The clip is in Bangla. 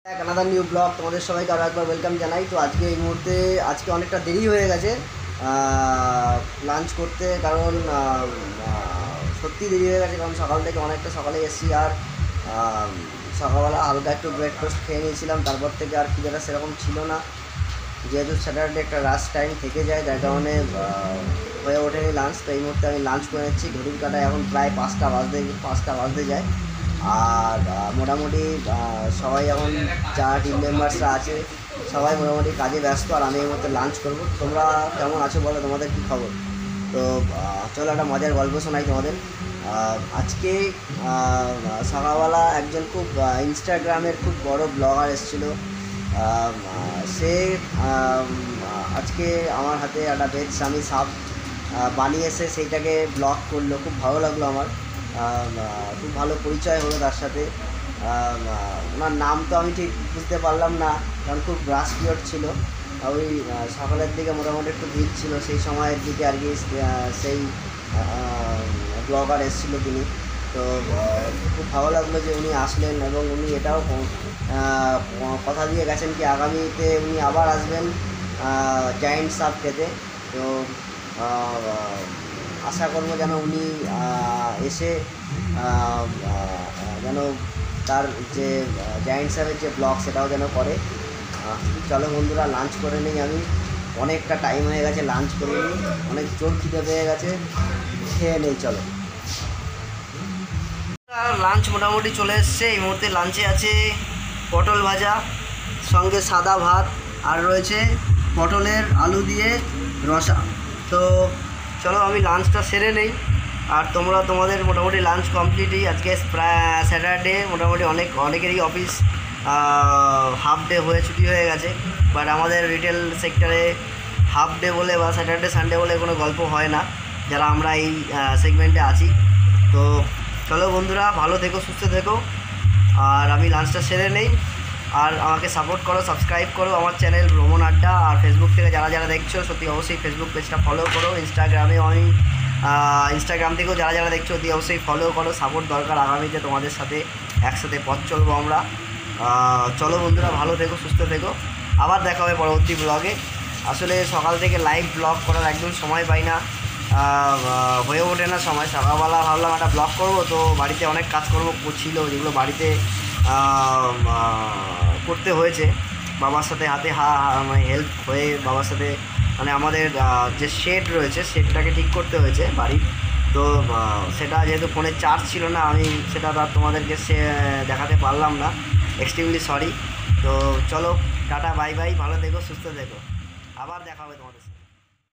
আনাদার নিউ ব্লগ তোমাদের সবাইকে আরও একবার ওয়েলকাম জানাই। তো আজকে এই মুহূর্তে অনেকটা দেরি হয়ে গেছে লাঞ্চ করতে, কারণ সত্যি দেরি হয়ে গেছে, কারণ সকাল থেকে অনেকটা সকালে এসেছি। আর সকালবেলা হালকা একটু ব্রেকফাস্ট খেয়ে নিয়েছিলাম, তারপর থেকে আর খিদেটা সেরকম ছিল না, যেহেতু স্যাটারডে একটা রাস্ট টাইম থেকে যায়, যার কারণে হয়ে ওঠেনি লাঞ্চ। তো এই মুহূর্তে আমি লাঞ্চ করে নিচ্ছি। ঘড়ির কাটায় এখন প্রায় 5টা বাজতে যায়। আর মোটামুটি সবাই এখন যারা টিম মেম্বার্সরা আছে সবাই মোটামুটি কাজে ব্যস্ত, আর আমি এই মুহূর্তে লাঞ্চ করবো। তোমরা কেমন আছো বলো, তোমাদের কী খবর? তো চলো একটা মজার গল্প শোনাই তোমাদের। আজকে সকালবেলা একজন খুব ইনস্টাগ্রামের খুব বড় ব্লগার এসেছিলো। সে আজকে আমার হাতে একটা ভেজ স্বামী সাপ বানিয়েছে, সেইটাকে ব্লগ করলো। খুব ভালো লাগলো আমার, খুব ভালো পরিচয় হলো তার সাথে। ওনার নাম তো আমি ঠিক বুঝতে পারলাম না, কারণ খুব ব্রাশ পিরিয়ড ছিল। ওই সকালের দিকে মোটামুটি একটু ভিড় ছিল, সেই সময়ের দিকে আর কি সেই ব্লগার এসেছিলো তিনি। তো খুব ভালো লাগলো যে উনি আসলেন, এবং উনি এটাও কথা দিয়ে গেছেন কি আগামীতে উনি আবার আসবেন জায়েন্ট সাপ খেতে। তো আশা করবো যেন উনি এসে যেন তার যে জায়েন্ট সাপের যে ব্লগ সেটাও যেন করে। চলো বন্ধুরা, লাঞ্চ করে নিই। আমি অনেকটা টাইম হয়ে গেছে লাঞ্চ করে নিই, অনেক জোর খিদে পেয়ে গেছে, খেয়ে নেই। চলো, লাঞ্চ মোটামুটি চলে এসছে। এই মুহূর্তে লাঞ্চে আছে পটল ভাজা, সঙ্গে সাদা ভাত, আর রয়েছে পটলের আলু দিয়ে রসা। তো চলো আমি লাঞ্চটা সেরে নেই, আর তোমরা তোমাদের মোটামুটি লাঞ্চ কমপ্লিটই। আজকে স্যাটারডে, মোটামুটি অনেকেরই অফিস হাফ ডে হয়ে ছুটি হয়ে গেছে, বাট আমাদের রিটেল সেক্টরে হাফ ডে বলে বা স্যাটারডে সানডে বলে কোনো গল্প হয় না, যারা আমরা এই সেগমেন্টে আছি। তো চলো বন্ধুরা, ভালো থেকো, সুস্থ থেকো, আর আমি লাঞ্চটা সেরে নেই। আর আমাকে সাপোর্ট করো, সাবস্ক্রাইব করো আমার চ্যানেল ভ্রমণ আড্ডা। আর ফেসবুক থেকে যারা দেখছো সত্যি অবশ্যই ফেসবুক পেজটা ফলো করো। ইনস্টাগ্রাম থেকেও যারা দেখছো অতি অবশ্যই ফলো করো। সাপোর্ট দরকার, আগামীতে তোমাদের সাথে একসাথে পথ চলবো আমরা। চলো বন্ধুরা, ভালো থেকো, সুস্থ থেকো, আবার দেখা হবে পরবর্তী ব্লগে। আসলে সকাল থেকে লাইভ ব্লগ করার একদম সময় পাই না, হয়ে ওঠে না সময়। সকালবেলা ভাবলাম একটা ব্লগ করবো, তো বাড়িতে অনেক কাজকর্ম ছিল যেগুলো বাড়িতে করতে হয়েছে। বাবার সাথে হাতে মানে হেল্প হয়ে বাবার সাথে, মানে আমাদের যে শেড রয়েছে শেডটাকে ঠিক করতে হয়েছে বাড়ির। তো সেটা যেহেতু ফোনে চার্জ ছিল না, আমি সেটা আর তোমাদেরকে দেখাতে পারলাম না, এক্সট্রিমলি সরি। তো চলো, টাটা, বাই বাই, ভালো থেকো, সুস্থ থেকো, আবার দেখা হবে তোমাদের সাথে।